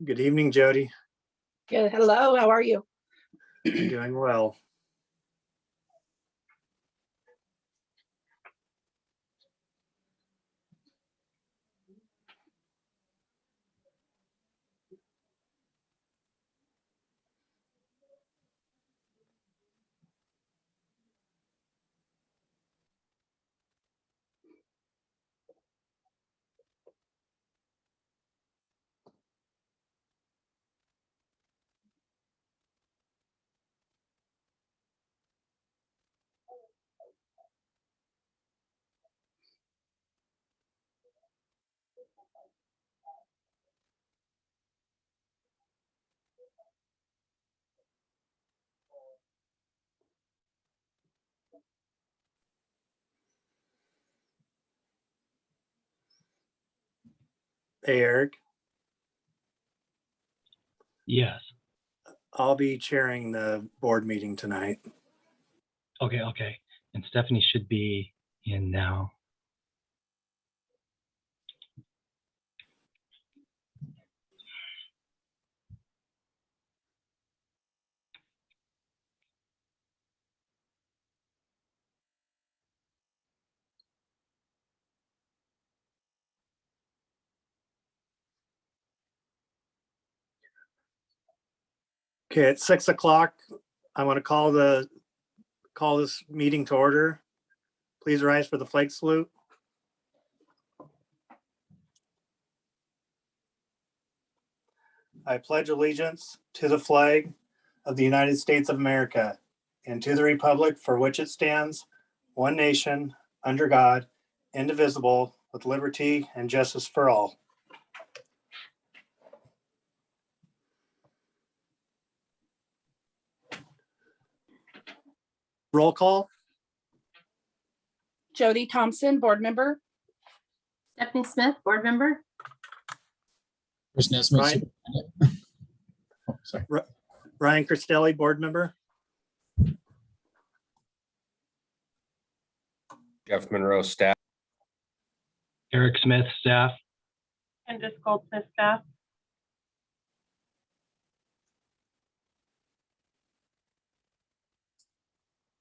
Good evening, Jody. Good. Hello, how are you? Doing well. Hey, Eric. Yes. I'll be chairing the board meeting tonight. Okay. And Stephanie should be in now. Okay, at 6 o'clock, I want to call this meeting to order. Please rise for the flag salute. I pledge allegiance to the flag of the United States of America and to the republic for which it stands, one nation, under God, indivisible, with liberty and justice for all. Roll call. Jody Thompson, board member. Stephanie Smith, board member. Chris Nesmith, Ryan? superintendent. Oh, sorry. Ryan Cristelli, board member. Jeff Monroe, staff. Eric Smith, staff. Candace Goldsmith, staff.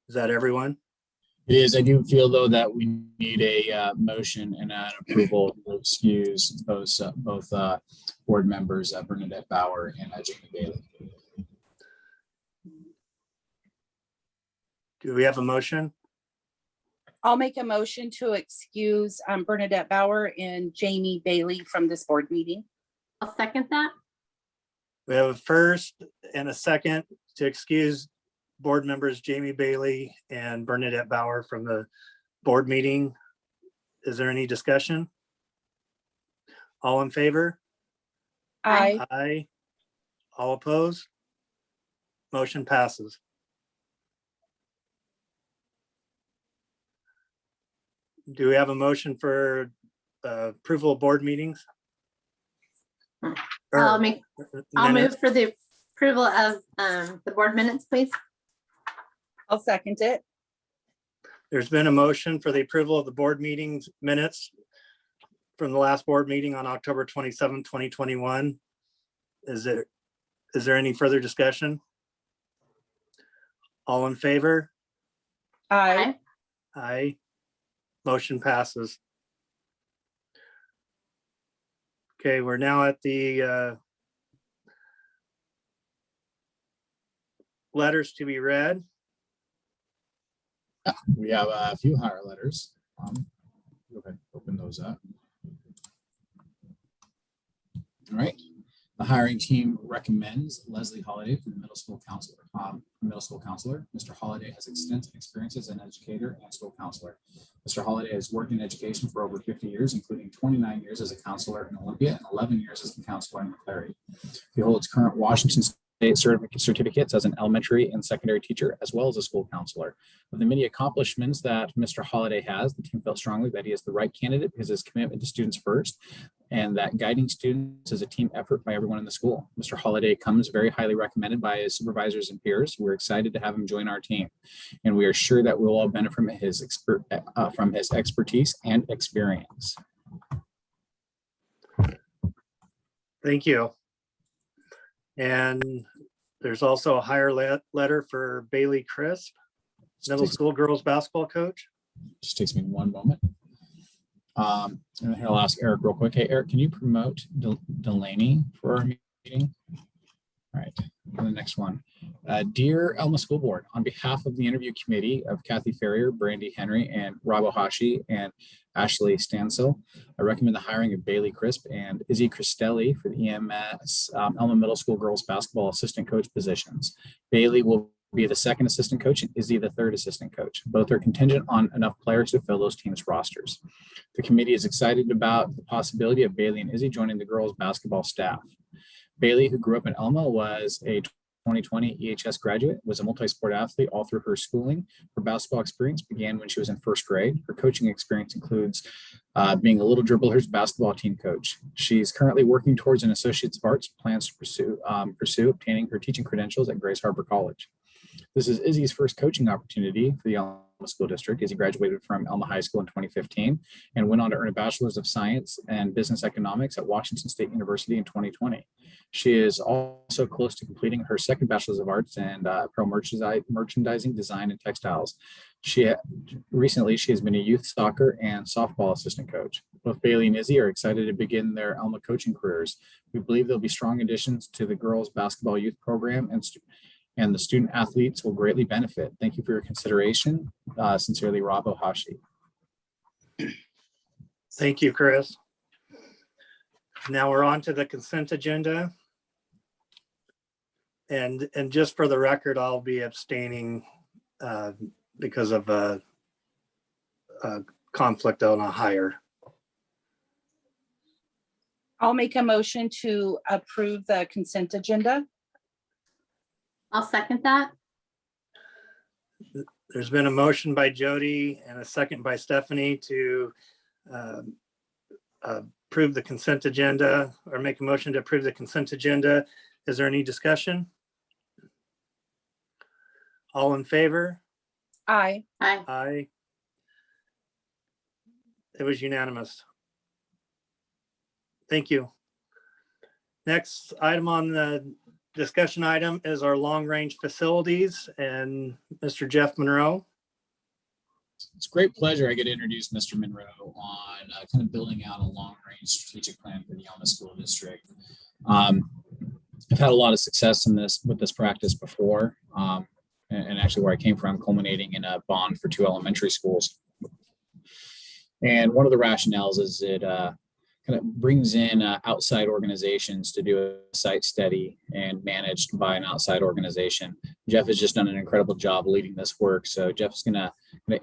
Is that everyone? It is. I do feel though that we need a motion and an approval to excuse both board members, Bernadette Bauer and Jamie Bailey. Do we have a motion? I'll make a motion to excuse Bernadette Bauer and Jamie Bailey from this board meeting. I'll second that. We have a first and a second to excuse board members Jamie Bailey and Bernadette Bauer from the board meeting. Is there any discussion? All in favor? Aye. Aye. All opposed? Motion passes. Do we have a motion for approval of board meetings? I'll Minutes? move for the approval of the board minutes, please. I'll second it. There's been a motion for the approval of the board meetings minutes from the last board meeting on October 27, 2021. Is there any further discussion? All in favor? Aye. Aye. Motion passes. Okay, we're now at the letters to be read. We have a few hire letters. Go ahead, open those up. All right. The hiring team recommends Leslie Holliday for the middle school counselor. Mr. Holliday has extensive experience as an educator and school counselor. Mr. Holliday has worked in education for over 50 years, including 29 years as a counselor in Olympia and 11 years as a counselor in McClary. He holds current Washington State certificates as an elementary and secondary teacher, as well as a school counselor. Of the many accomplishments that Mr. Holliday has, the team felt strongly that he is the right candidate because his commitment to students first and that guiding students is a team effort by everyone in the school. Mr. Holliday comes very highly recommended by his supervisors and peers. We're excited to have him join our team, and we are sure that we'll all benefit from his expertise and experience. Thank you. And there's also a hire letter for Bailey Crisp, middle school girls basketball coach. Just takes me one moment. And here I'll ask Eric real quick. Hey, Eric, can you promote Delaney for our meeting? All right, and the next one. Dear Elma School Board, on behalf of the interview committee of Kathy Ferrier, Brandy Henry, and Rob Ohashi, and Ashley Stansel, I recommend the hiring of Bailey Crisp and Izzy Cristelli for the EMS Elma Middle School girls basketball assistant coach positions. Bailey will be the second assistant coach and Izzy the third assistant coach. Both are contingent on enough players to fill those teams' rosters. The committee is excited about the possibility of Bailey and Izzy joining the girls basketball staff. Bailey, who grew up in Elma, was a 2020 EHS graduate, was a multi-sport athlete all through her schooling. Her basketball experience began when she was in first grade. Her coaching experience includes being a Little Dribblers basketball team coach. She's currently working towards an Associates of Arts, plans to pursue obtaining her teaching credentials at Grace Harbor College. This is Izzy's first coaching opportunity for the Elma School District. Izzy graduated from Elma High School in 2015 and went on to earn a Bachelor's of Science and Business Economics at Washington State University in 2020. She is also close to completing her second Bachelor's of Arts and Pro Merchandising, Design, and Textiles. Recently she has been a youth soccer and softball assistant coach. Both Bailey and Izzy are excited to begin their Elma coaching careers. We believe they'll be strong additions to the girls basketball youth program, and the student athletes will greatly benefit. Thank you for your consideration. Sincerely, Rob Ohashi. Thank you, Chris. Now we're on to the consent agenda. And just for the record, I'll be abstaining because of a conflict on a hire. I'll make a motion to approve the consent agenda. I'll second that. There's been a motion by Jody and a second by Stephanie to approve the consent agenda, or make a motion to approve the consent agenda. Is there any discussion? All in favor? Aye. Aye. Aye. It was unanimous. Thank you. Next item on the discussion item is our long-range facilities and Mr. Jeff Monroe. It's a great pleasure I get to introduce Mr. Monroe on kind of building out a long-range strategic plan for the Elma School District. I've had a lot of success with this practice before, and actually where I came from, culminating in a bond for 2 elementary schools. And one of the rationales is it kind of brings in outside organizations to do a site study and managed by an outside organization. Jeff has just done an incredible job leading this work. So Jeff is going to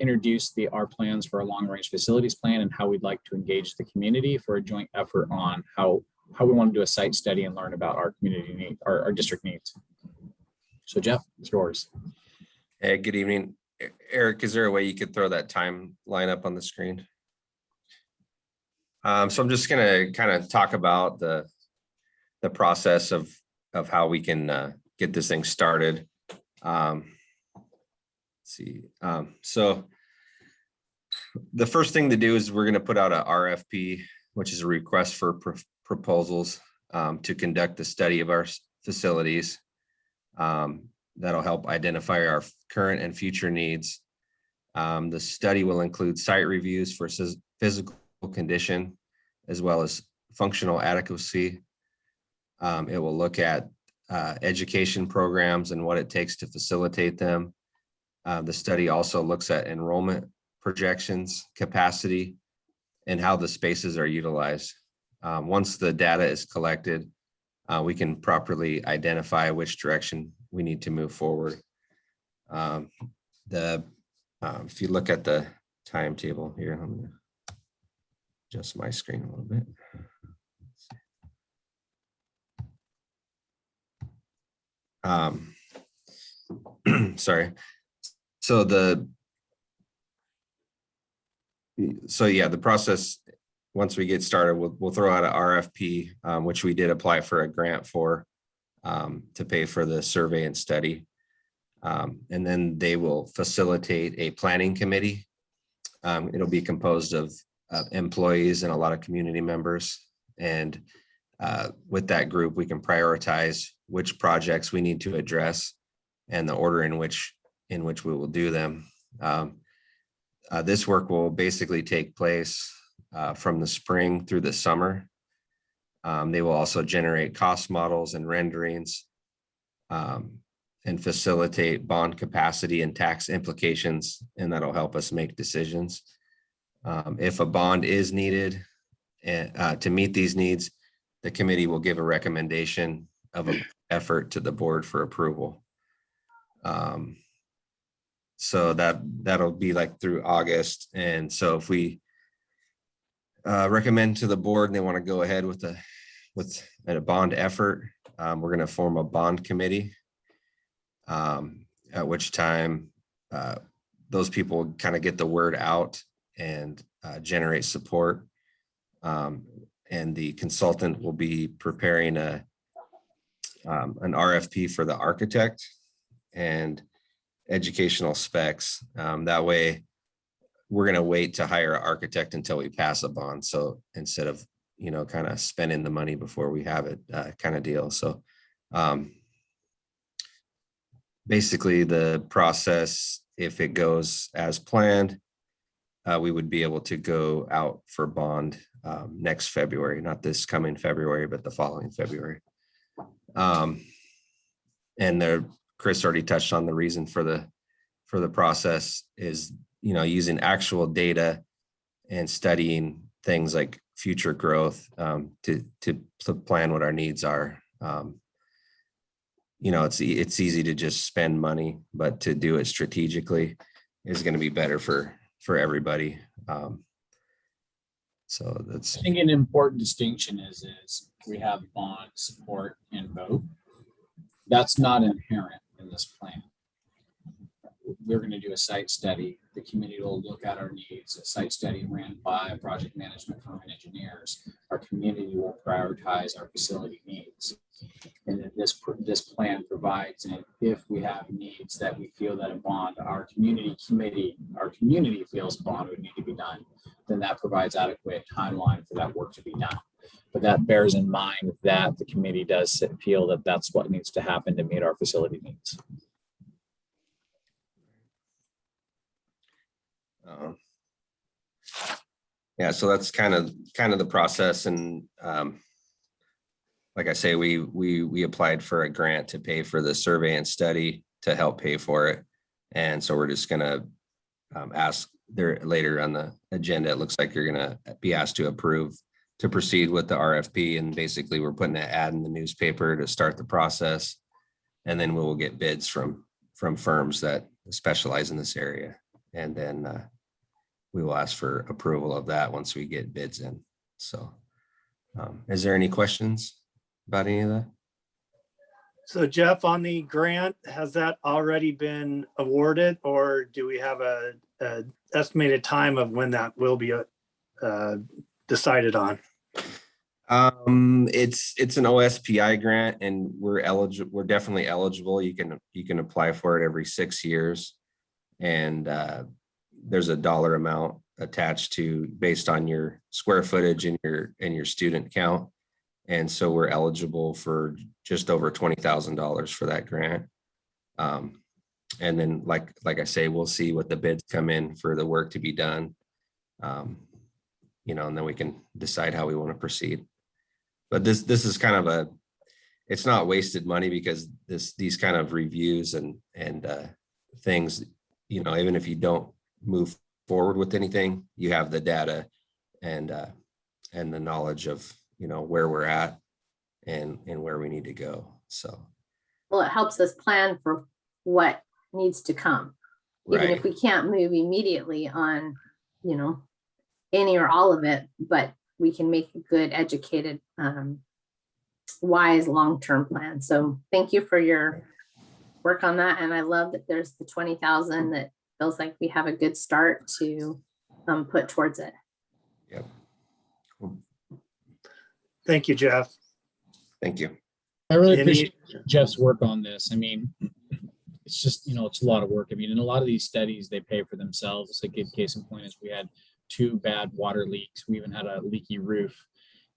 introduce our plans for a long-range facilities plan and how we'd like to engage the community for a joint effort on how we want to do a site study and learn about our community need, our district needs. So Jeff, it's yours. Hey, good evening. Eric, is there a way you could throw that timeline up on the screen? So I'm just going to kind of talk about the process of how we can get this thing started. Let's see. So the first thing to do is we're going to put out a RFP, which is a request for proposals to conduct the study of our facilities. That'll help identify our current and future needs. The study will include site reviews for physical condition as well as functional adequacy. It will look at education programs and what it takes to facilitate them. The study also looks at enrollment projections, capacity, and how the spaces are utilized. Once the data is collected, we can properly identify which direction we need to move forward. If you look at the timetable here, I'm going to adjust my screen a little bit. Sorry. So the process once we get started, we'll throw out an RFP, which we did apply for a grant for, to pay for the survey and study. And then they will facilitate a planning committee. It'll be composed of employees and a lot of community members. And with that group, we can prioritize which projects we need to address and the order in which we will do them. This work will basically take place from the spring through the summer. They will also generate cost models and renderings, and facilitate bond capacity and tax implications, and that'll help us make decisions. If a bond is needed to meet these needs, the committee will give a recommendation of an effort to the board for approval. So that'll be like through August. And so if we recommend to the board and they want to go ahead with a bond effort, we're going to form a bond committee, at which time those people kind of get the word out and generate support. And the consultant will be preparing an RFP for the architect and educational specs. That way, we're going to wait to hire an architect until we pass a bond. So instead of, kind of spending the money before we have it, kind of deal. So basically the process, if it goes as planned, we would be able to go out for bond next February, not this coming February, but the following February. And Chris already touched on the reason for the process is, using actual data and studying things like future growth to plan what our needs are. It's easy to just spend money, but to do it strategically is going to be better for everybody. So that's, I think an important distinction is we have bond support and vote. That's not inherent in this plan. We're going to do a site study. The committee will look at our needs. A site study ran by a project management firm and engineers. Our community will prioritize our facility needs. And then this plan provides, and if we have needs that we feel that a bond, our community feels a bond would need to be done, then that provides adequate timeline for that work to be done. But that bears in mind that the committee does feel that that's what needs to happen to meet our facility needs. Yeah, so that's kind of the process. And like I say, we applied for a grant to pay for the survey and study to help pay for it. And so we're just gonna ask there later on the agenda. It looks like you're gonna be asked to approve to proceed with the RFP. And basically we're putting an ad in the newspaper to start the process. And then we will get bids from firms that specialize in this area. And then we will ask for approval of that once we get bids in. So is there any questions about any of that? So Jeff, on the grant, has that already been awarded, or do we have a estimated time of when that will be decided on? It's an OSPI grant, and we're eligible. We're definitely eligible. You can apply for it every 6 years, and there's a dollar amount attached to based on your square footage and your student count. And so we're eligible for just over $20,000 for that grant. And then like I say, we'll see what the bids come in for the work to be done. And then we can decide how we want to proceed. But this is kind of it's not wasted money, because these kind of reviews and things, even if you don't move forward with anything, you have the data and the knowledge of where we're at and where we need to go. So Well, it helps us plan for what needs to come. Even if we can't move immediately on, any or all of it, but we can make a good, educated, wise, long-term plan. So thank you for your work on that. And I love that there's the 20,000 that feels like we have a good start to put towards it. Yep. Thank you, Jeff. Thank you. I really Any- appreciate Jeff's work on this. I mean, it's just, it's a lot of work. I mean, in a lot of these studies, they pay for themselves. A good case in point is we had 2 bad water leaks. We even had a leaky roof.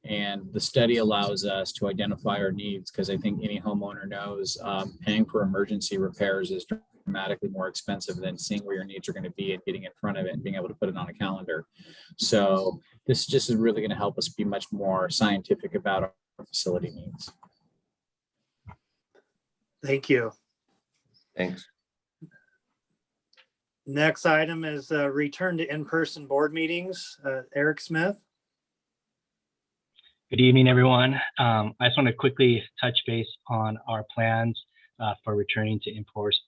And the study allows us to identify our needs, because I think any homeowner knows paying for emergency repairs is dramatically more expensive than seeing where your needs are going to be and getting in front of it and being able to put it on a calendar. So this just is really going to help us be much more scientific about our facility needs. Thank you. Thanks. Next item is return to in-person board meetings. Eric Smith. Good evening, everyone. I just want to quickly touch base on our plans for returning to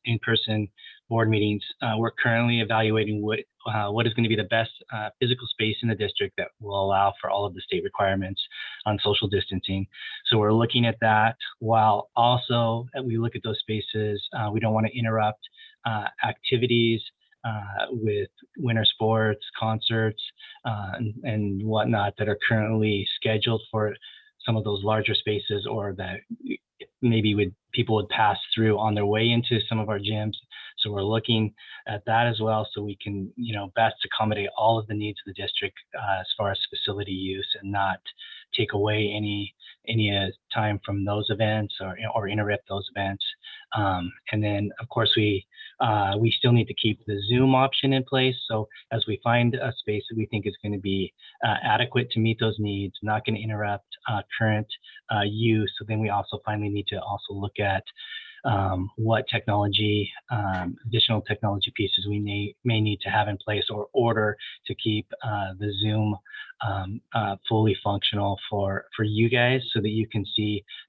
in-person board meetings. We're currently evaluating what is going to be the best physical space in the district that will allow for all of the state requirements on social distancing. So we're looking at that, while also we look at those spaces. We don't want to interrupt activities with winter sports, concerts, and whatnot that are currently scheduled for some of those larger spaces, or that maybe people would pass through on their way into some of our gyms. So we're looking at that as well, so we can, best accommodate all of the needs of the district as far as facility use, and not take away any time from those events or interrupt those events. And then, of course, we still need to keep the Zoom option in place. So as we find a space that we think is going to be adequate to meet those needs, not going to interrupt current use, so then we also finally need to also look at what technology, additional technology pieces we may need to have in place or order to keep the Zoom fully functional for you guys, so that you can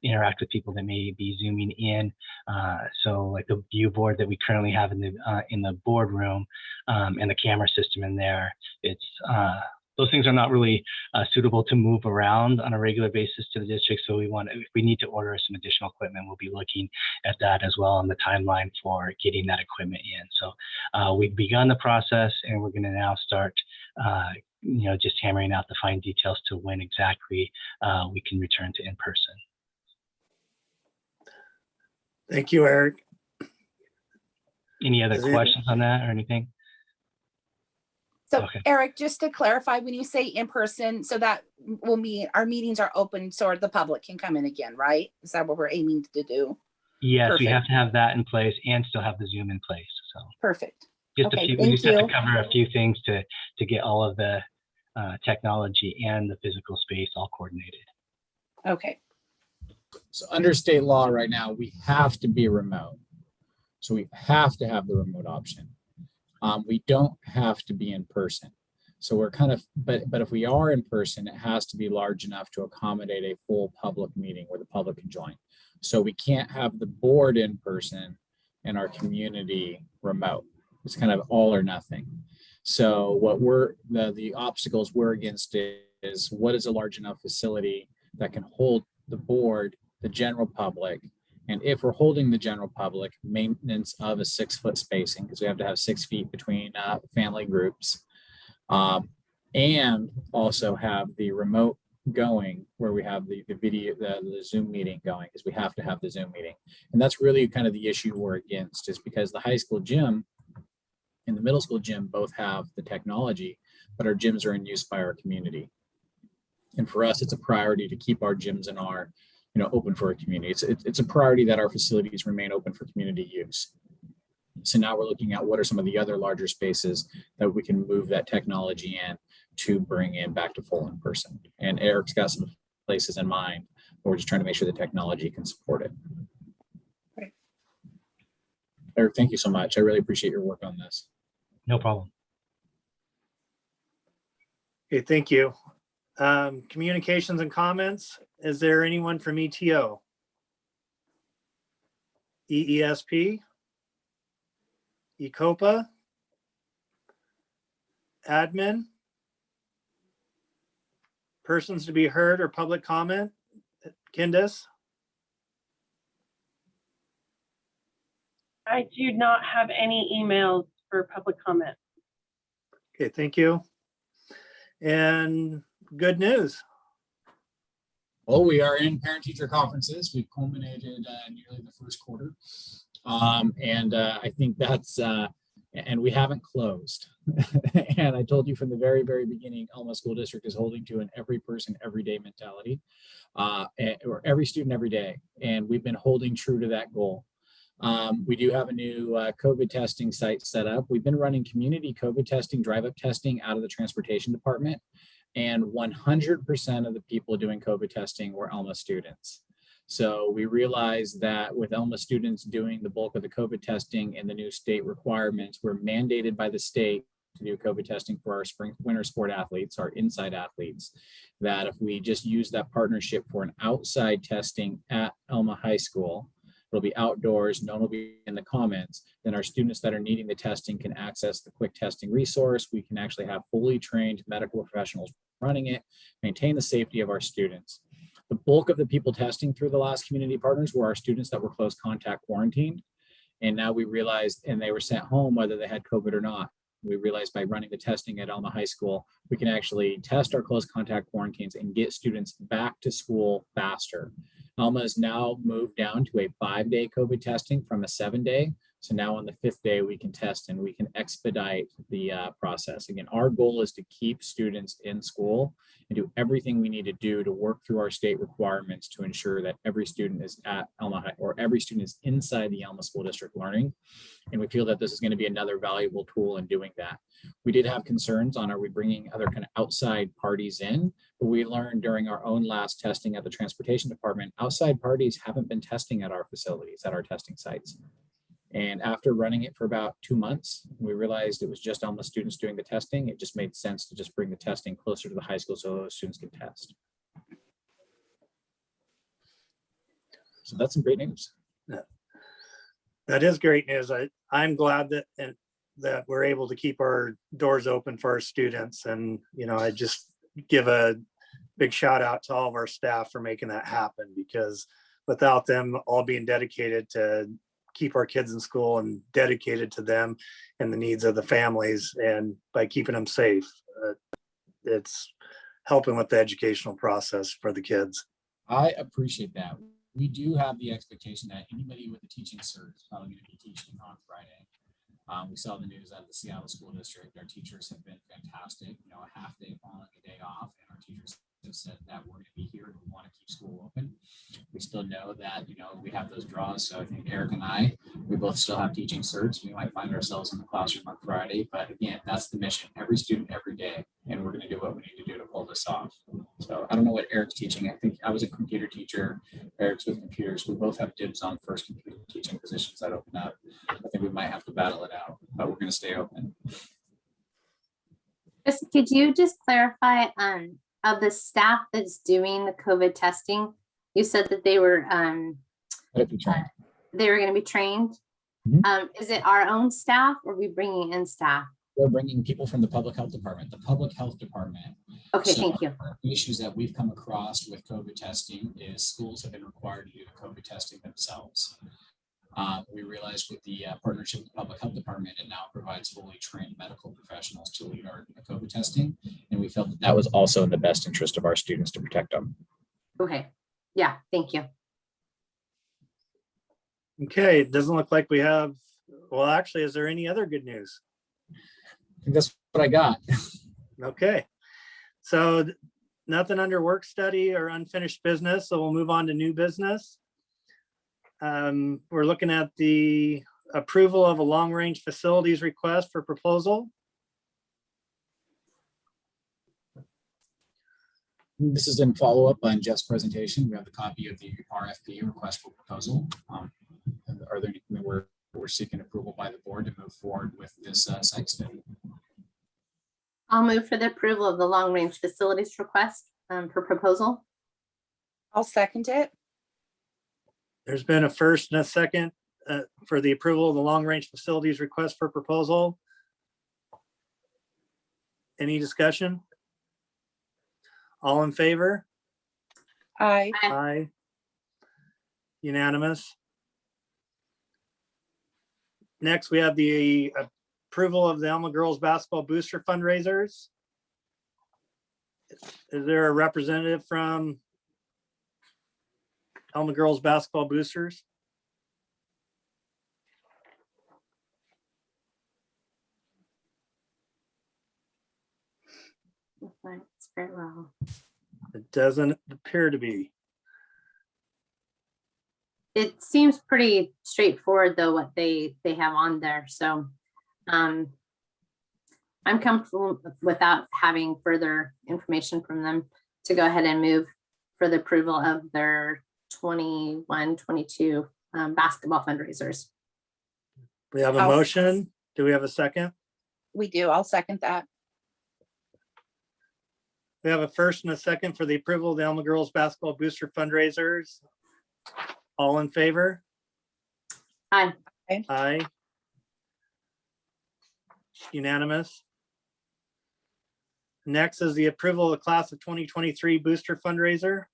interact with people that may be Zooming in. So like the view board that we currently have in the boardroom, and the camera system in there, those things are not really suitable to move around on a regular basis to the district. So if we need to order some additional equipment, we'll be looking at that as well on the timeline for getting that equipment in. So we've begun the process, and we're going to now start, just hammering out the fine details to when exactly we can return to in-person. Thank you, Eric. Any other Is there- questions on that or anything? So Okay. Eric, just to clarify, when you say in person, so that will mean our meetings are open so the public can come in again, right? Is that what we're aiming to do? Yes, we Perfect. have to have that in place and still have the Zoom in place. So Perfect. just Okay, we thank just have to you. cover a few things to get all of the technology and the physical space all coordinated. Okay. So under state law right now, we have to be remote. So we have to have the remote option. We don't have to be in person. So we're but if we are in person, it has to be large enough to accommodate a full public meeting where the public can join. So we can't have the board in person and our community remote. It's kind of all or nothing. So what the obstacles we're against is what is a large enough facility that can hold the board, the general public, and if we're holding the general public, maintenance of a 6-foot spacing, because we have to have 6 feet between family groups, and also have the remote going where we have the video, the Zoom meeting going, because we have to have the Zoom meeting. And that's really kind of the issue we're against, is because the high school gym and the middle school gym both have the technology, but our gyms are in use by our community. And for us, it's a priority to keep our gyms and our open for a community. It's a priority that our facilities remain open for community use. So now we're looking at what are some of the other larger spaces that we can move that technology in to bring in back to full in person. And Eric's got some places in mind, but we're just trying to make sure the technology can support it. Great. Eric, thank you so much. I really appreciate your work on this. No problem. Okay, thank you. Communications and comments. Is there anyone from ETO? EESP? ECOPA? Admin? Persons to be heard or public comment? Candace? I do not have any emails for public comment. Okay, thank you. And good news. Well, we are in parent-teacher conferences. We've culminated nearly the first quarter. I think that's, and we haven't closed. And I told you from the very, very beginning, Alma School District is holding to an every person, every day mentality, or every student, every day. And we've been holding true to that goal. We do have a new COVID testing site set up. We've been running community COVID testing, drive-up testing out of the transportation department. And 100% of the people doing COVID testing were Elma students. So we realized that with Elma students doing the bulk of the COVID testing and the new state requirements, we're mandated by the state to do COVID testing for our winter sport athletes, our inside athletes, that if we just use that partnership for an outside testing at Elma High School, it'll be outdoors, no one will be in the comments, then our students that are needing the testing can access the quick testing resource. We can actually have fully trained medical professionals running it, maintain the safety of our students. The bulk of the people testing through the last community partners were our students that were close contact quarantined. And now we realized, and they were sent home whether they had COVID or not. We realized by running the testing at Alma High School, we can actually test our close contact quarantines and get students back to school faster. Alma has now moved down to a 5-day COVID testing from a 7-day. So now on the 5th day, we can test and we can expedite the process. Again, our goal is to keep students in school and do everything we need to do to work through our state requirements to ensure that every student is at Alma High, or every student is inside the Alma School District learning. And we feel that this is going to be another valuable tool in doing that. We did have concerns on, are we bringing other kind of outside parties in? But we learned during our own last testing at the transportation department, outside parties haven't been testing at our facilities, at our testing sites. And after running it for about 2 months, we realized it was just Alma students doing the testing. It just made sense to just bring the testing closer to the high school so those students can test. So that's some great news. That is great news. I'm glad that we're able to keep our doors open for our students. And, I just give a big shout out to all of our staff for making that happen, because without them all being dedicated to keep our kids in school and dedicated to them and the needs of the families, and by keeping them safe, it's helping with the educational process for the kids. I appreciate that. We do have the expectation that anybody with a teaching cert is probably going to be teaching on Friday. We saw the news at the Seattle School District. Our teachers have been fantastic, a half day following a day off, and our teachers have said that we're going to be here and we want to keep school open. We still know that, we have those draws. So I think Eric and I, we both still have teaching certs. We might find ourselves in the classroom on Friday, but again, that's the mission. Every student, every day, and we're going to do what we need to do to pull this off. So I don't know what Eric's teaching. I think I was a computer teacher. Eric's with computers. We both have dibs on first computer teaching positions that open up. I think we might have to battle it out, but we're going to stay open. Could you just clarify of the staff that's doing the COVID testing? You said that they were going to be trained. Mhm. Is it our own staff, or are we bringing in staff? We're bringing people from the public health department. The public health department. Okay, So thank you. the issues that we've come across with COVID testing is schools have been required to do the COVID testing themselves. We realized with the partnership with the public health department, it now provides fully trained medical professionals to lead our COVID testing. And we felt that that was also in the best interest of our students to protect them. Okay, yeah, thank you. Okay, it doesn't look like we have, well, actually, is there any other good news? I think that's what I got. Okay, so nothing under work study or unfinished business, so we'll move on to new business. We're looking at the approval of a long-range facilities request for proposal. This is in follow-up on Jeff's presentation. We have the copy of the RFP, request for proposal. Are there anything that we're seeking approval by the board to move forward with this site study? I'll move for the approval of the long-range facilities request for proposal. I'll second it. There's been a first and a second for the approval of the long-range facilities request for proposal. Any discussion? All in favor? Aye. Aye. Unanimous. Next, we have the approval of the Alma Girls Basketball Booster Fundraisers. Is there a representative from Elma Girls Basketball Boosters? It's very well. It doesn't appear to be. It seems pretty straightforward though, what they have on there. So I'm comfortable without having further information from them to go ahead and move for the approval of their 21-22 basketball fundraisers. We have a I'll- motion. Do we have a second? We do. I'll second that. We have a first and a second for the approval of the Elma Girls Basketball Booster fundraisers. All in favor? Aye. Aye. Unanimous. Next is the approval of the class of 2023 booster fundraiser.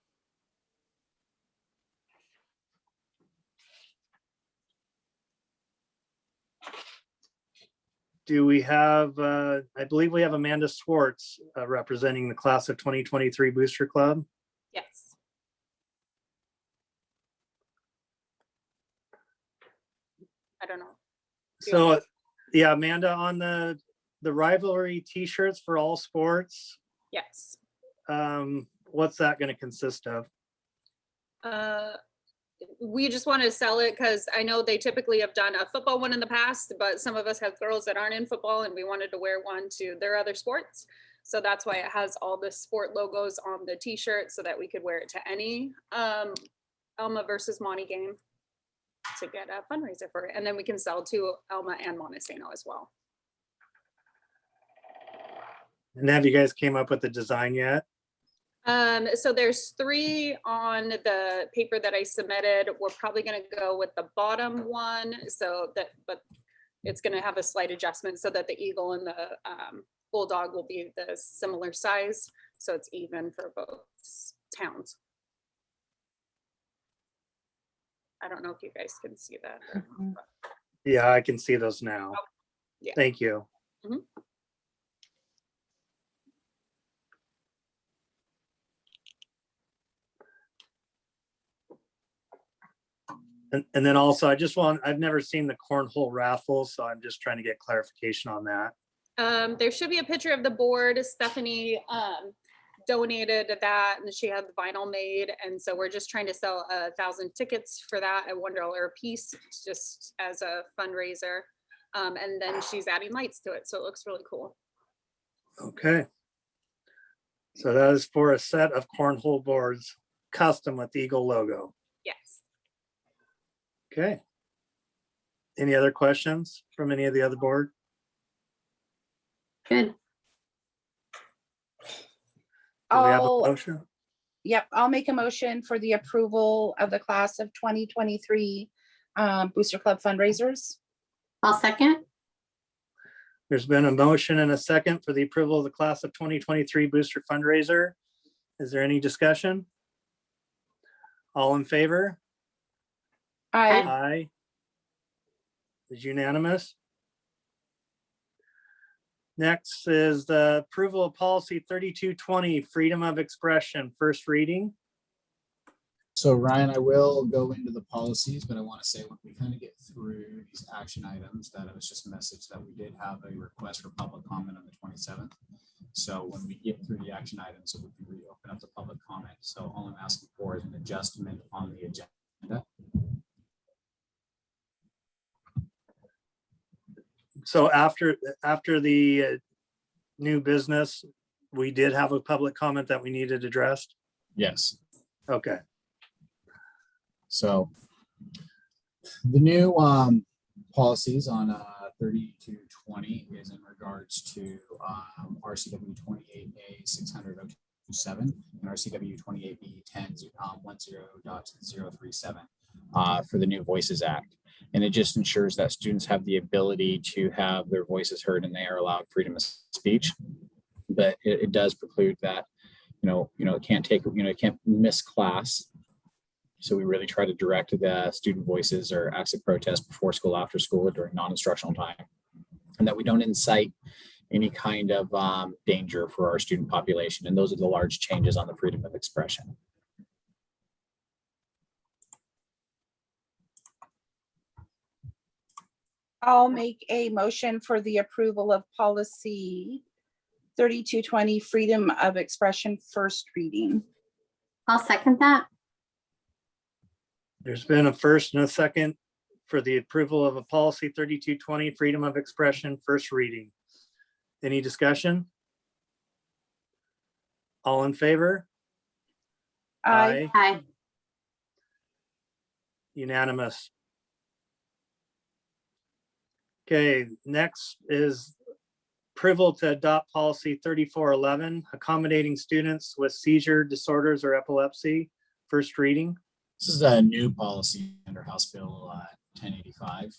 Do we have, I believe we have Amanda Swartz representing the class of 2023 Booster Club. Yes. I don't know. Do you So, yeah, Amanda, on the rivalry t-shirts for all sports, Yes. what's that going to consist of? We just want to sell it because I know they typically have done a football one in the past, but some of us have girls that aren't in football and we wanted to wear one to their other sports. So that's why it has all the sport logos on the t-shirt so that we could wear it to any Elma versus Monty game to get a fundraiser for it. And then we can sell to Elma and Montesano as well. And have you guys came up with the design yet? So there's 3 on the paper that I submitted. We're probably gonna go with the bottom one, so that, but it's gonna have a slight adjustment so that the eagle and the bulldog will be the similar size, so it's even for both towns. I don't know if you guys can see that. Yeah, I can see those now. Yeah. Thank you. Mhm. And then also, I've never seen the Cornhole Raffle, so I'm just trying to get clarification on that. There should be a picture of the board. Stephanie donated that and she had the vinyl made. And so we're just trying to sell 1,000 tickets for that at $1 a piece, just as a fundraiser. And then she's adding lights to it. So it looks really cool. Okay. So that is for a set of cornhole boards, custom with the Eagle logo. Yes. Okay. Any other questions from any of the other board? Good. Do we have a I'll, motion? yep, I'll make a motion for the approval of the class of 2023 Booster Club fundraisers. I'll second. There's been a motion and a second for the approval of the class of 2023 booster fundraiser. Is there any discussion? All in favor? I, Aye. Is unanimous. Next is the approval of policy 3220, freedom of expression, first reading. So Ryan, I will go into the policies, but I want to say when we kind of get through these action items, that it was just a message that we did have a request for public comment on the 27th. So when we get through the action items, so we can reopen up the public comment. So all I'm asking for is an adjustment on the agenda. So after the new business, we did have a public comment that we needed addressed. Yes. Okay. So the new policies on 3220 is in regards to RCW 28A 600.027 and RCW 28B 10.10.037 for the new Voices Act. And it just ensures that students have the ability to have their voices heard and they are allowed freedom of speech. But it does preclude that, it can't take, it can't miss class. So we really try to direct the student voices or acts of protest before school, after school, or during non-instructional time. And that we don't incite any kind of danger for our student population. And those are the large changes on the freedom of expression. I'll make a motion for the approval of policy 3220, freedom of expression, first reading. I'll second that. There's been a first and a second for the approval of a policy 3220, freedom of expression, first reading. Any discussion? All in favor? Aye. Aye. Unanimous. Okay, next is approval to adopt policy 3411, accommodating students with seizure disorders or epilepsy, first reading. This is a new policy under House Bill 1085,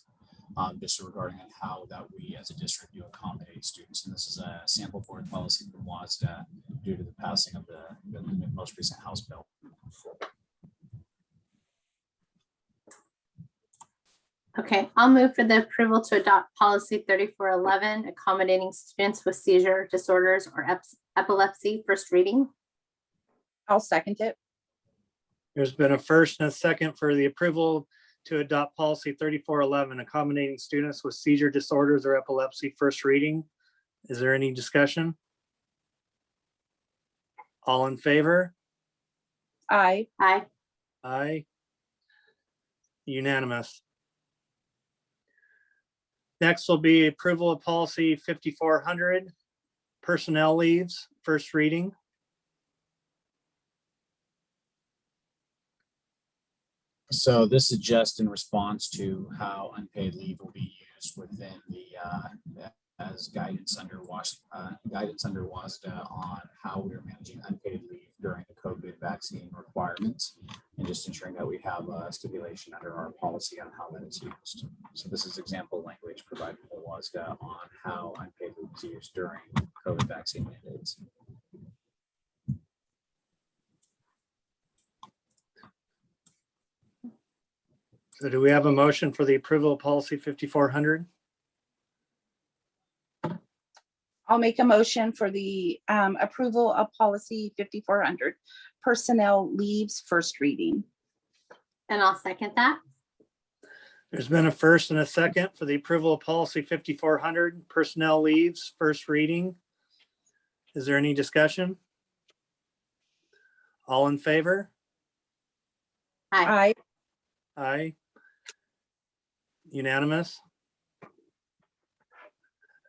just regarding on how that we as a district do accommodate students. And this is a sample board policy from WASDA due to the passing of the most recent House bill. Okay, I'll move for the approval to adopt policy 3411, accommodating students with seizure disorders or epilepsy, first reading. I'll second it. There's been a first and a second for the approval to adopt policy 3411, accommodating students with seizure disorders or epilepsy, first reading. Is there any discussion? All in favor? Aye. Aye. Aye. Unanimous. Next will be approval of policy 5400, personnel leaves, first reading. So this is just in response to how unpaid leave will be used within the as guidance under WASDA on how we are managing unpaid leave during the COVID vaccine requirements, and just ensuring that we have a stipulation under our policy on how that is used. So this is example language provided by WASDA on how unpaid leave is used during COVID vaccine mandates. So do we have a motion for the approval of policy 5400? I'll make a motion for the approval of policy 5400, personnel leaves, first reading. And I'll second that. There's been a first and a second for the approval of policy 5400, personnel leaves, first reading. Is there any discussion? All in favor? Aye. Aye. Aye. Unanimous.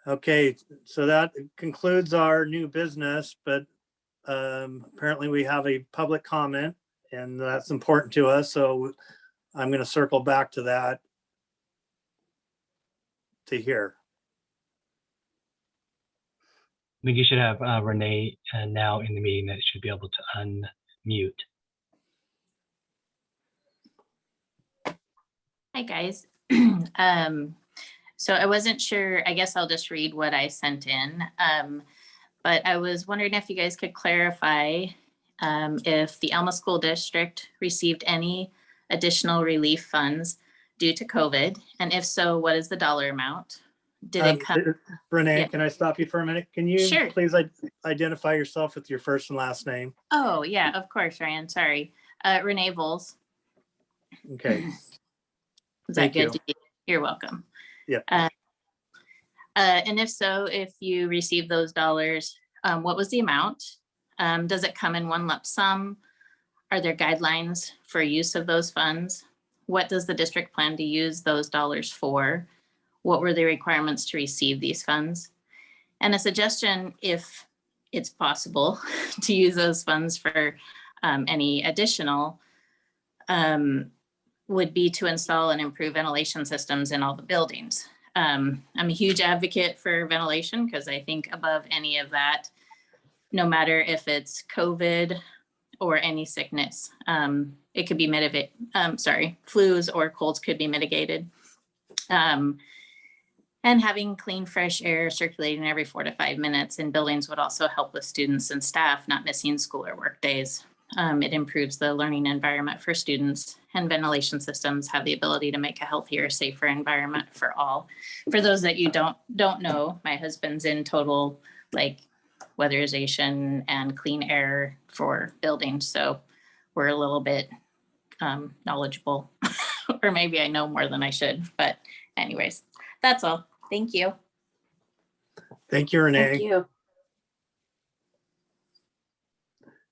Okay, so that concludes our new business, but apparently we have a public comment and that's important to us. So I'm going to circle back to that to hear. I think you should have Renee now in the meeting that should be able to unmute. Hi, guys. So I wasn't sure, I guess I'll just read what I sent in. But I was wondering if you guys could clarify if the Alma School District received any additional relief funds due to COVID, and if so, what is the dollar amount? Did it come? Renee, Yeah. can I stop you for a minute? Can you Sure. please identify yourself with your first and last name? Oh, yeah, of course, Ryan, sorry. Renee Vols. Okay, Is Thank that good? you. You're welcome. Yep. And if so, if you receive those dollars, what was the amount? Does it come in one lump sum? Are there guidelines for use of those funds? What does the district plan to use those dollars for? What were the requirements to receive these funds? And a suggestion, if it's possible, to use those funds for any additional would be to install and improve ventilation systems in all the buildings. I'm a huge advocate for ventilation because I think above any of that, no matter if it's COVID or any sickness, it could be mitigated. Flus or colds could be mitigated. And having clean, fresh air circulating every 4 to 5 minutes in buildings would also help with students and staff not missing school or work days. It improves the learning environment for students, and ventilation systems have the ability to make a healthier, safer environment for all. For those that you don't know, my husband's in total like weatherization and clean air for buildings, so we're a little bit knowledgeable, or maybe I know more than I should. But anyways, that's all. Thank you. Thank you, Renee. Thank you.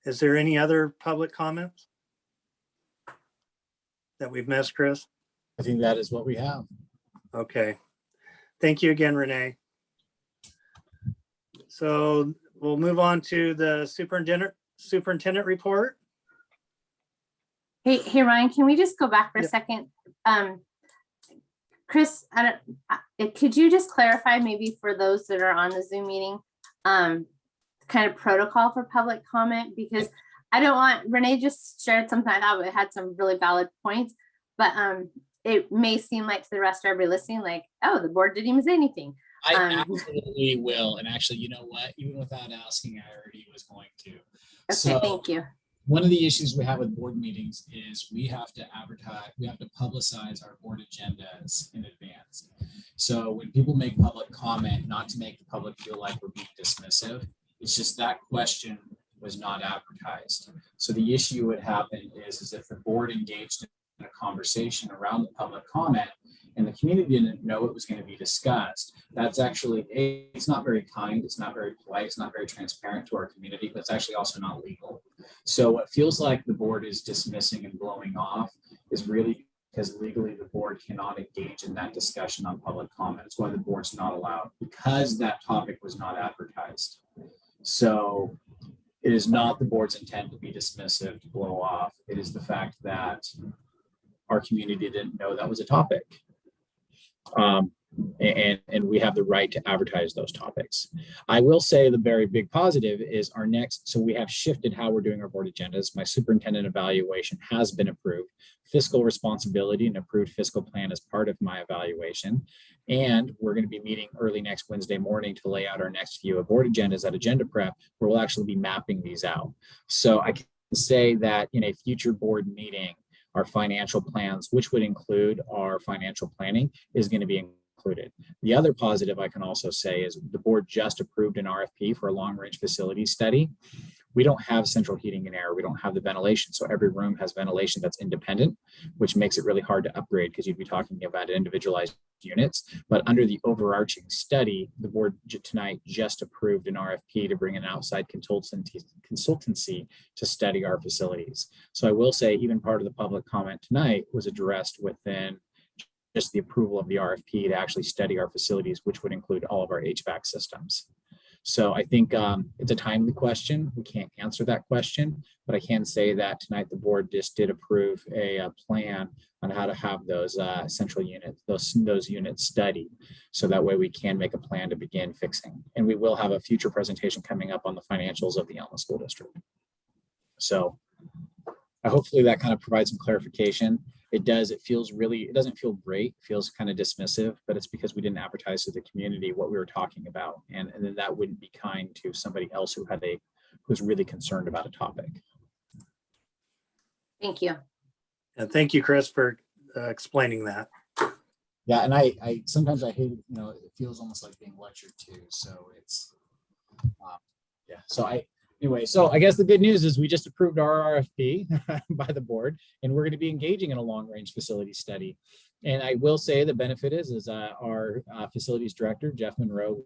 Is there any other public comments that we've missed, Chris? I think that is what we have. Okay. Thank you again, Renee. So we'll move on to the superintendent report. Hey, Ryan, can we just go back for a Yep. second? Chris, could you just clarify maybe for those that are on the Zoom meeting, kind of protocol for public comment? Because I don't want, Renee just shared something I thought it had some really valid points, but it may seem like to the rest of everybody listening, like, oh, the board didn't even say anything. I absolutely will. And actually, you know what? Even without asking, I already was going to. Okay, So, thank you. one of the issues we have with board meetings is we have to advertise, we have to publicize our board agendas in advance. So when people make public comment, not to make the public feel like we're being dismissive, it's just that question was not advertised. So the issue would happen is if the board engaged in a conversation around the public comment and the community didn't know it was going to be discussed, that's actually, it's not very kind, it's not very polite, it's not very transparent to our community, but it's actually also not legal. So what feels like the board is dismissing and blowing off is really because legally the board cannot engage in that discussion on public comment. It's why the board's not allowed, because that topic was not advertised. So it is not the board's intent to be dismissive, to blow off. It is the fact that our community didn't know that was a topic. And we have the right to advertise those topics. I will say the very big positive is our next, so we have shifted how we're doing our board agendas. My superintendent evaluation has been approved. Fiscal responsibility and approved fiscal plan is part of my evaluation. And we're going to be meeting early next Wednesday morning to lay out our next few of board agendas at Agenda Prep, where we'll actually be mapping these out. So I can say that in a future board meeting, our financial plans, which would include our financial planning, is going to be included. The other positive I can also say is the board just approved an RFP for a long-range facilities study. We don't have central heating and air. We don't have the ventilation. So every room has ventilation that's independent, which makes it really hard to upgrade because you'd be talking about individualized units. But under the overarching study, the board tonight just approved an RFP to bring an outside consultancy to study our facilities. So I will say even part of the public comment tonight was addressed within just the approval of the RFP to actually study our facilities, which would include all of our HVAC systems. So I think it's a timely question. We can't answer that question, but I can say that tonight the board just did approve a plan on how to have those central units, those units studied. So that way we can make a plan to begin fixing. And we will have a future presentation coming up on the financials of the Alma School District. So hopefully that kind of provides some clarification. It doesn't feel great, it feels kind of dismissive, but it's because we didn't advertise to the community what we were talking about. And then that wouldn't be kind to somebody else who's really concerned about a topic. Thank you. And thank you, Chris, for explaining that. Yeah, and I sometimes I hate, it feels almost like being lectured to. So it's, yeah. So I guess the good news is we just approved our RFP by the board, and we're going to be engaging in a long-range facility study. And I will say the benefit is our facilities director, Jeff Monroe,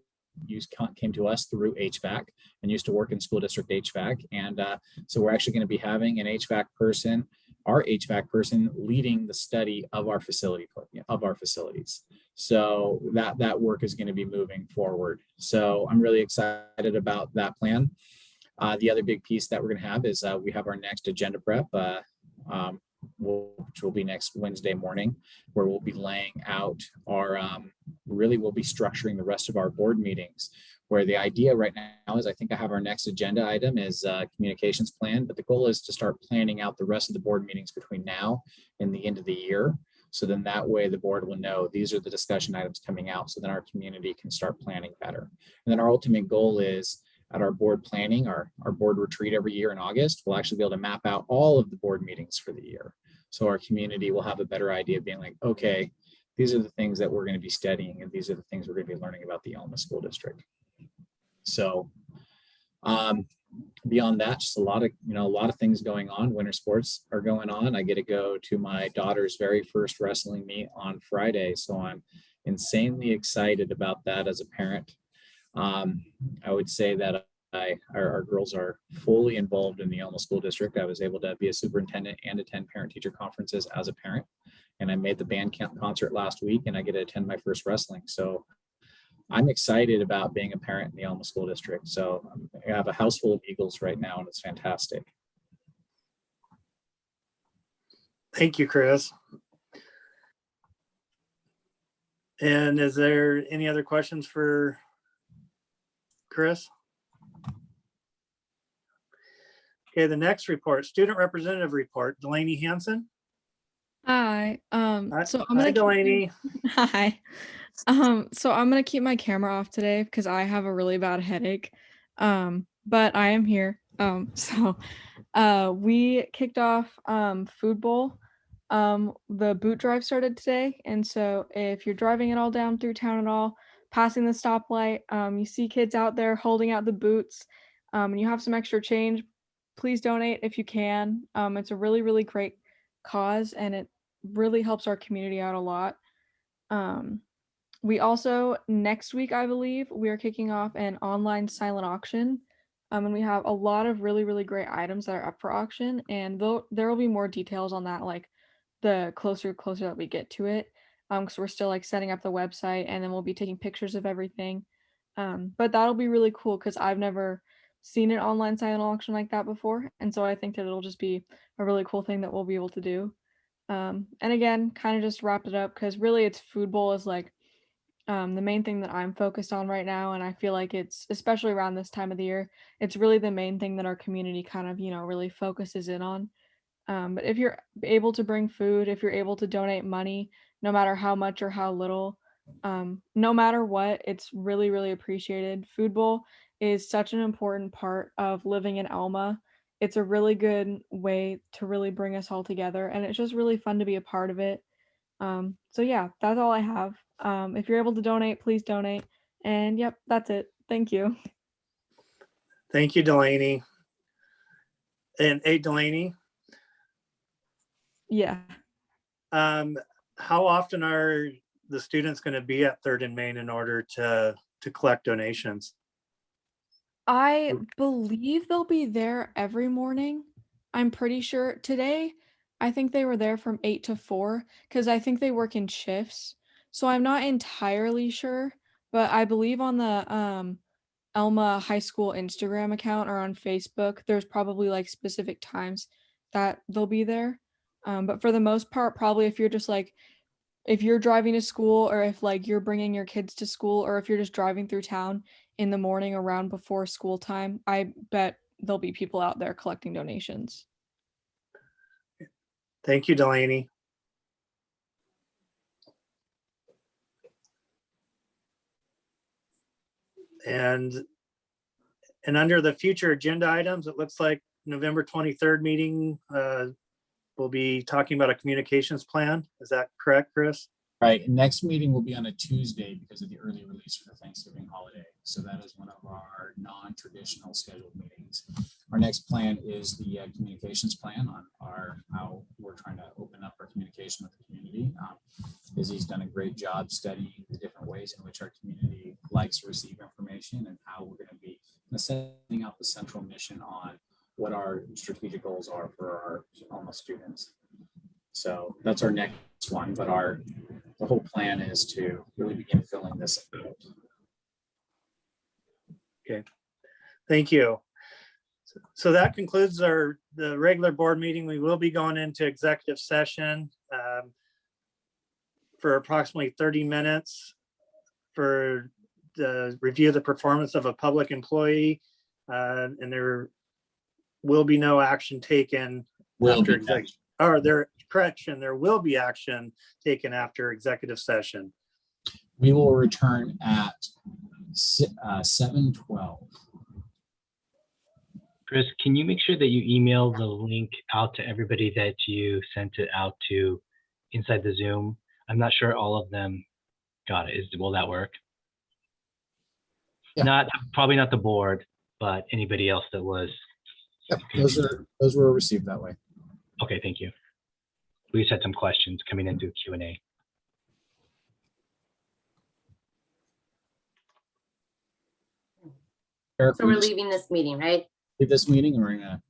came to us through HVAC and used to work in school district HVAC. And so we're actually going to be having an HVAC person, our HVAC person, leading the study of our facilities. So that work is going to be moving forward. So I'm really excited about that plan. The other big piece that we're going to have is we have our next agenda prep, which will be next Wednesday morning, where we'll be laying out our, we'll be structuring the rest of our board meetings, where the idea right now is I think I have our next agenda item is communications plan, but the goal is to start planning out the rest of the board meetings between now and the end of the year. So then that way the board will know these are the discussion items coming out, so then our community can start planning better. And then our ultimate goal is at our board planning, our board retreat every year in August, we'll actually be able to map out all of the board meetings for the year. So our community will have a better idea of being like, okay, these are the things that we're going to be studying, and these are the things we're going to be learning about the Elma School District. So beyond that, just a lot of things going on. Winter sports are going on. I get to go to my daughter's very first wrestling meet on Friday, so I'm insanely excited about that as a parent. I would say that our girls are fully involved in the Elma School District. I was able to be a superintendent and attend parent-teacher conferences as a parent, and I made the band camp concert last week, and I get to attend my first wrestling. So I'm excited about being a parent in the Elma School District. So I have a house full of Eagles right now, and it's fantastic. Thank you, Chris. And is there any other questions for Chris? Okay, the next report, student representative report, Delaney Hansen. Hi. So I'm Hi, gonna Delaney. Hi. So I'm gonna keep my camera off today because I have a really bad headache. But I am here. We kicked off Food Bowl. The boot drive started today, and so if you're driving at all down through town at all, passing the stoplight, you see kids out there holding out the boots, and you have some extra change, please donate if you can. It's a really, really great cause, and it really helps our community out a lot. We also, next week, I believe, we are kicking off an online silent auction. And we have a lot of really, really great items that are up for auction, and there will be more details on that, like the closer that we get to it. Because we're still like setting up the website, and then we'll be taking pictures of everything. But that'll be really cool because I've never seen an online silent auction like that before. And so I think that it'll just be a really cool thing that we'll be able to do. And again, kind of just wrap it up because really it's Food Bowl is like the main thing that I'm focused on right now. And I feel like it's, especially around this time of the year, it's really the main thing that our community kind of, really focuses in on. But if you're able to bring food, if you're able to donate money, no matter how much or how little, no matter what, it's really, really appreciated. Food Bowl is such an important part of living in Alma. It's a really good way to really bring us all together, and it's just really fun to be a part of it. So yeah, that's all I have. If you're able to donate, please donate. And yep, that's it. Thank you. Thank you, Delaney. And hey, Delaney, Yeah. how often are the students going to be at 3rd and Main in order to collect donations? I believe they'll be there every morning. I'm pretty sure today, I think they were there from 8 to 4 because I think they work in shifts. So I'm not entirely sure, but I believe on the Elma High School Instagram account or on Facebook, there's probably like specific times that they'll be there. But for the most part, probably if you're driving to school or if like you're bringing your kids to school or if you're just driving through town in the morning around before school time, I bet there'll be people out there collecting donations. Thank you, Delaney. And under the future agenda items, it looks like November 23rd meeting, we'll be talking about a communications plan. Is that correct, Chris? Right. Next meeting will be on a Tuesday because of the early release for the Thanksgiving holiday. So that is one of our non-traditional scheduled meetings. Our next plan is the communications plan on how we're trying to open up our communication with the community. Izzy's done a great job studying the different ways in which our community likes to receive information and how we're going to be setting out the central mission on what our strategic goals are for our Alma students. So that's our next one, but the whole plan is to really begin filling this out. Okay, thank you. So that concludes the regular board meeting. We will be going into executive session for approximately 30 minutes for the review of the performance of a public employee, and there will be no action taken after executive. Or there will be action taken after executive session. We will return at 7:12. Chris, can you make sure that you email the link out to everybody that you sent it out to inside the Zoom? I'm not sure all of them got it. Will that work? Yeah. Not, probably not the board, but anybody else that was. Yep, those were received that way. Okay, thank you. We just had some questions coming into Q&A. Eric, So we're leaving this meeting, right? leave this meeting and we're gonna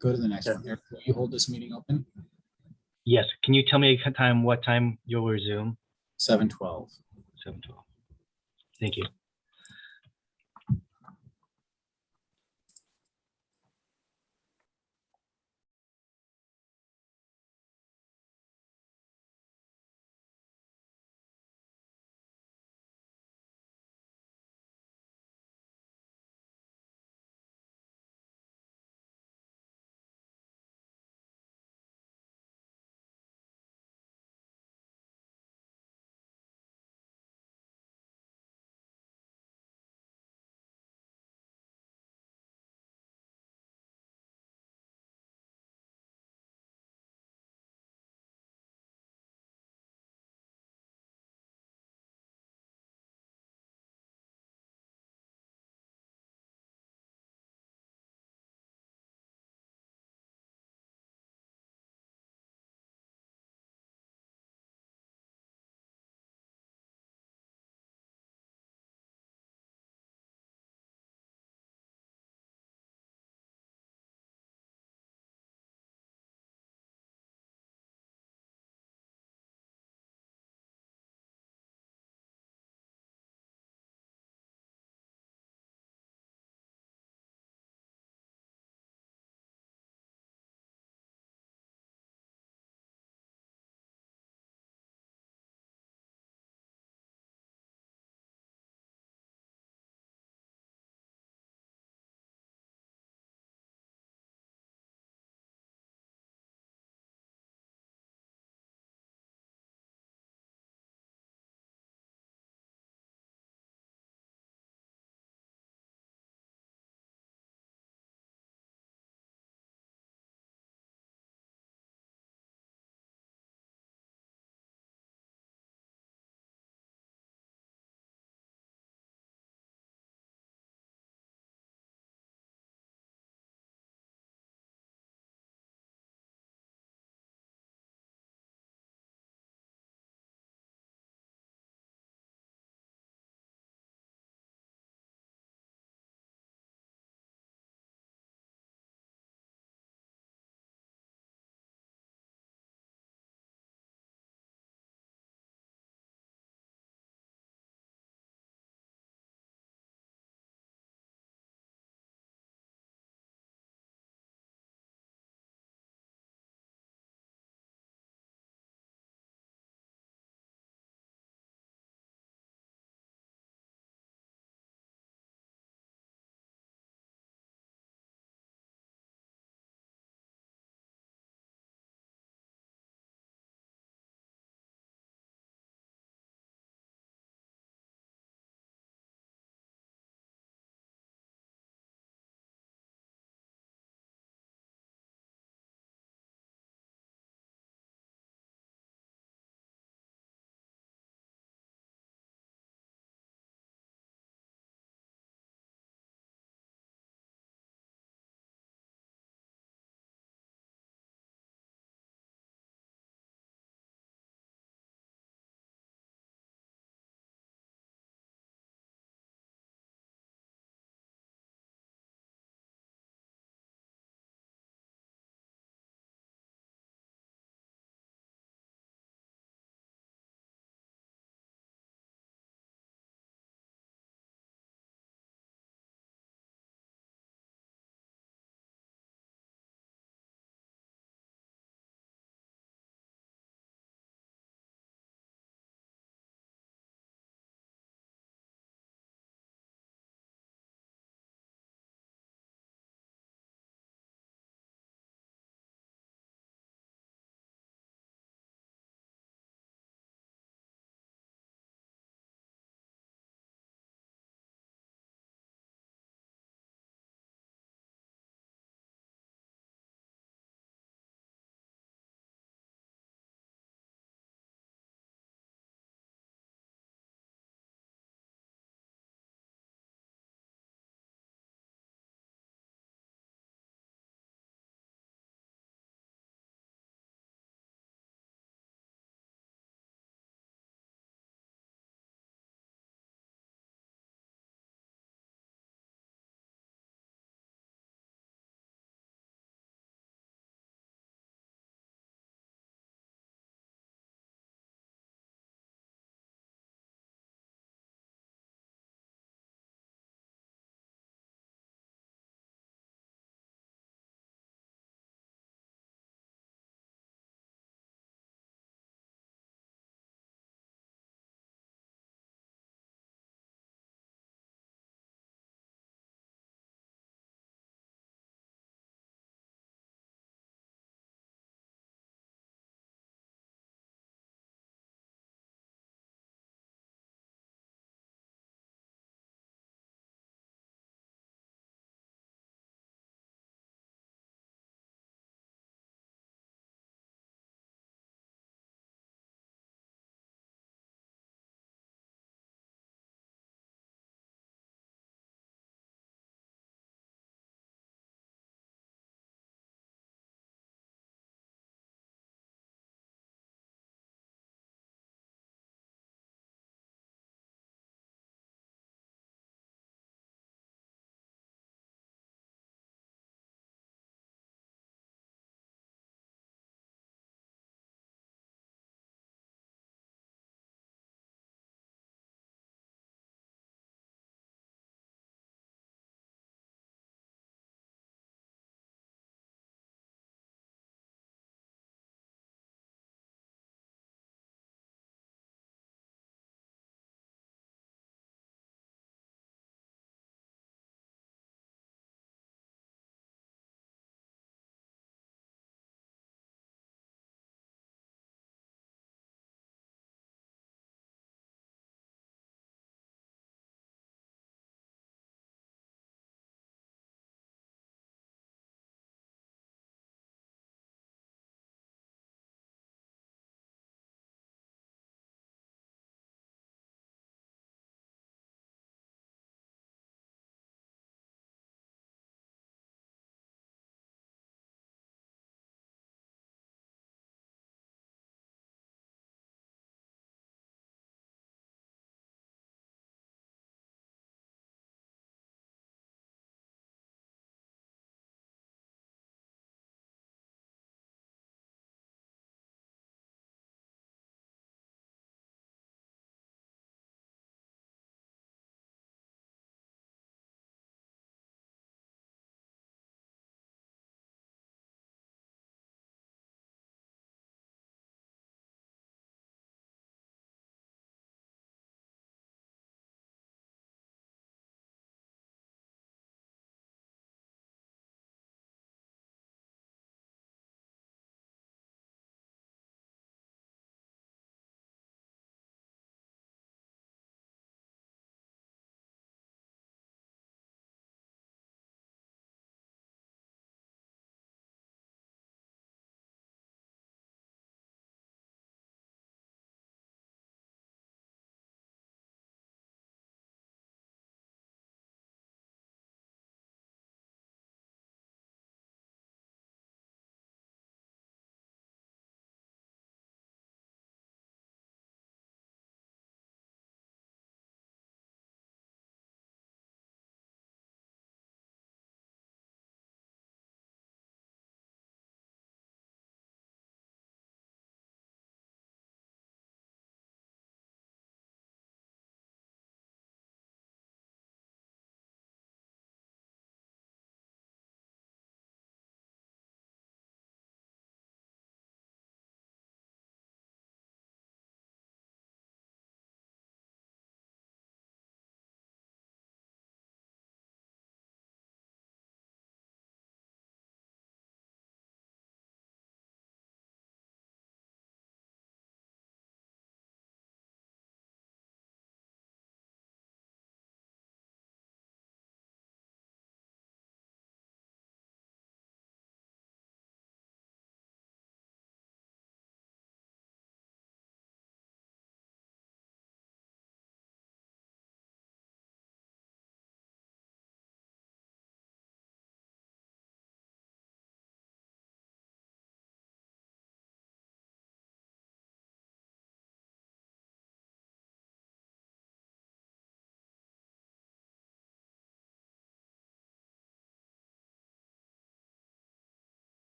go to the next Yeah. one. Eric, will you hold this meeting open? Yes, can you tell me what time you'll resume? 7:12. 7:12. Thank you.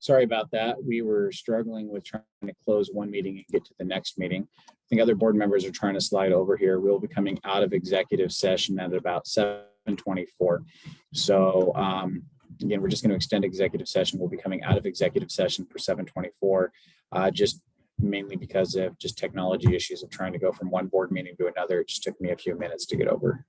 Sorry about that. We were struggling with trying to close one meeting and get to the next meeting. I think other board members are trying to slide over here. We'll be coming out of executive session at about 7:24. So again, we're just going to extend executive session. We'll be coming out of executive session for 7:24, just mainly because of just technology issues of trying to go from one board meeting to another. It just took me a few minutes to get over.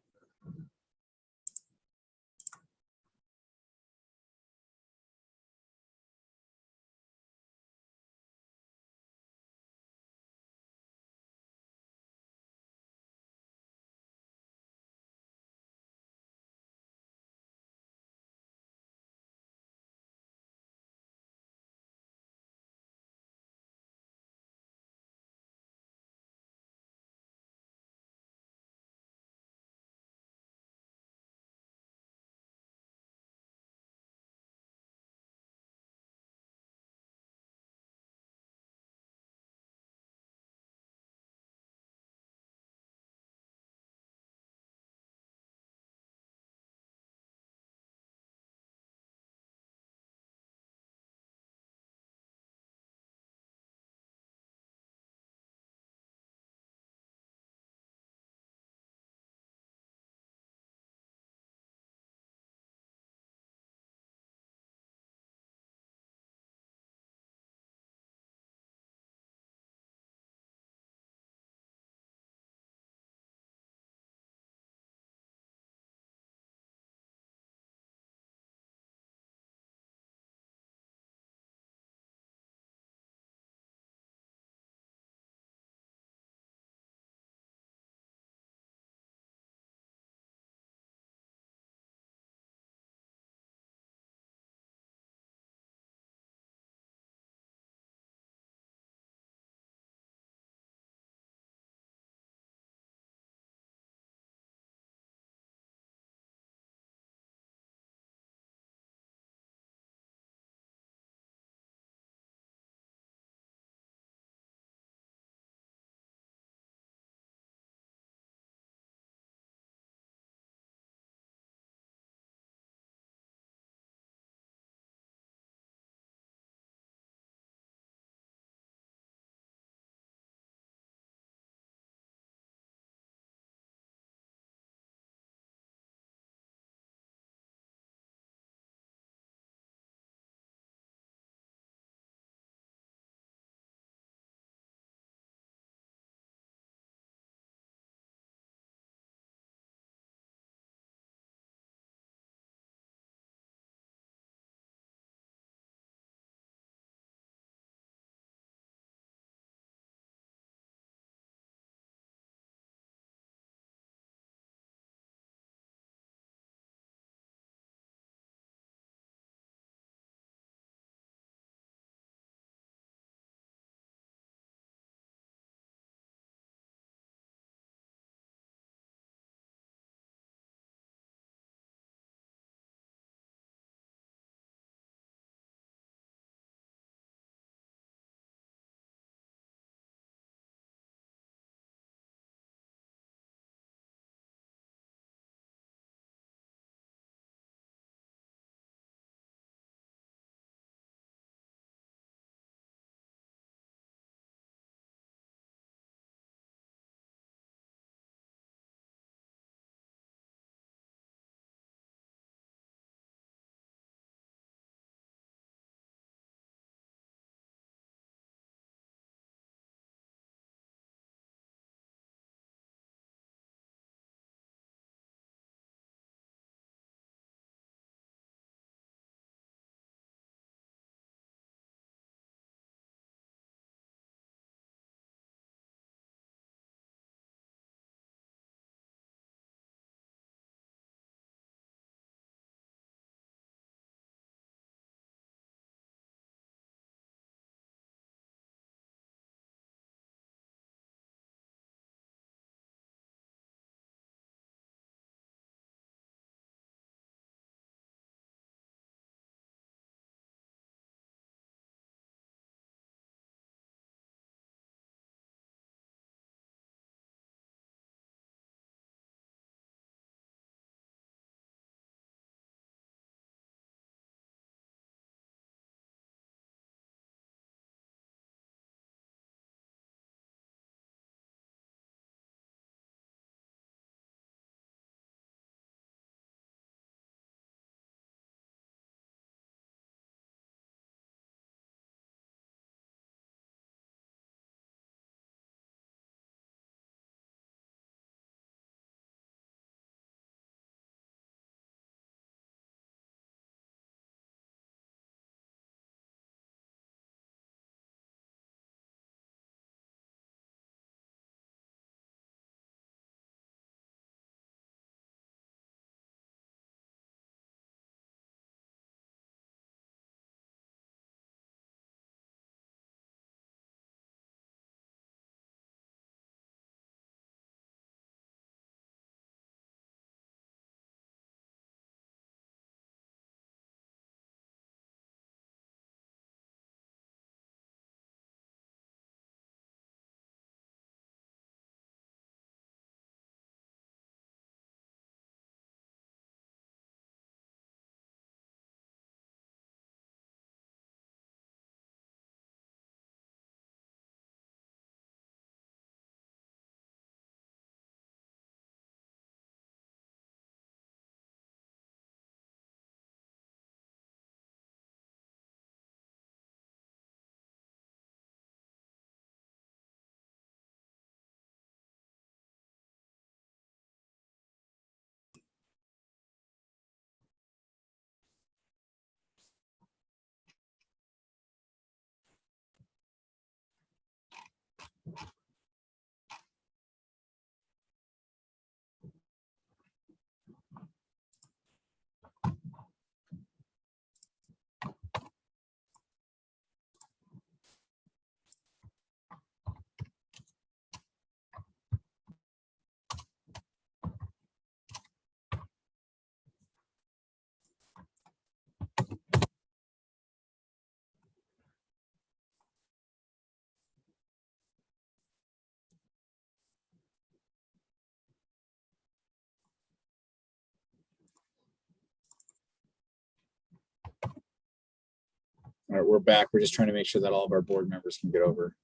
All right, we're back. We're just trying to make sure that all of our board members can get over.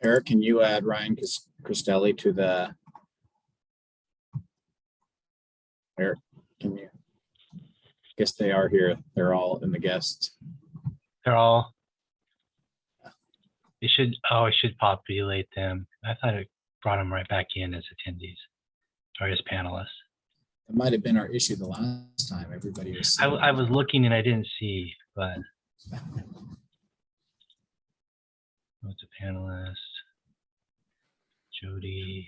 Eric, can you add Ryan Cristelli to the? Eric, can you? Guess they are here. They're all in the guests. They're all. It should. Oh, it should populate them. I thought it brought them right back in as attendees or as panelists. It might have been our issue the last time. Everybody was. I was looking and I didn't see, but. What's a panelist? Jody.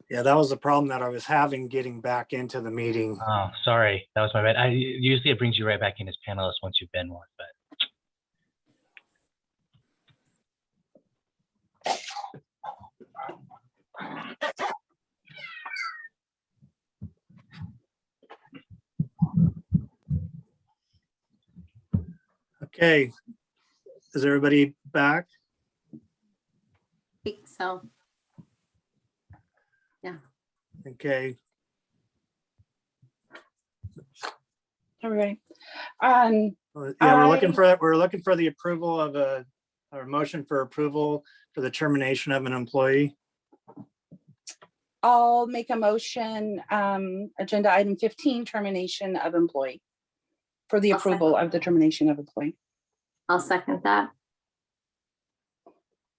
Yeah, that was the problem that I was having getting back into the meeting. Oh, sorry. That was my bad. Usually it brings you right back in as panelist once you've been one, but. Okay, is everybody back? I think so. Okay, Everybody. yeah, we're looking for the approval of a motion for approval for the termination of an employee. I'll make a motion, agenda item 15, termination of employee. For the I'll second. approval of the termination of employee. I'll second that.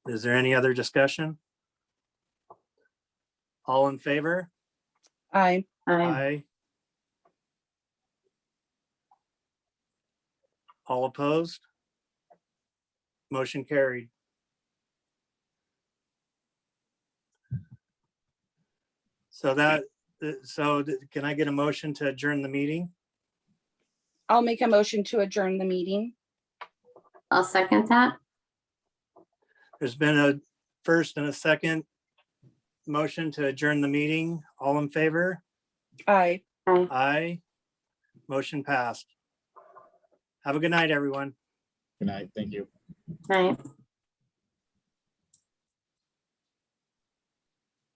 Is there any other discussion? All in favor? Aye. Aye. All opposed? Motion carried. So can I get a motion to adjourn the meeting? I'll make a motion to adjourn the meeting. I'll second that. There's been a first and a second motion to adjourn the meeting. All in favor? Aye. Aye. Aye. Motion passed. Have a good night, everyone. Good night. Thank you. Right.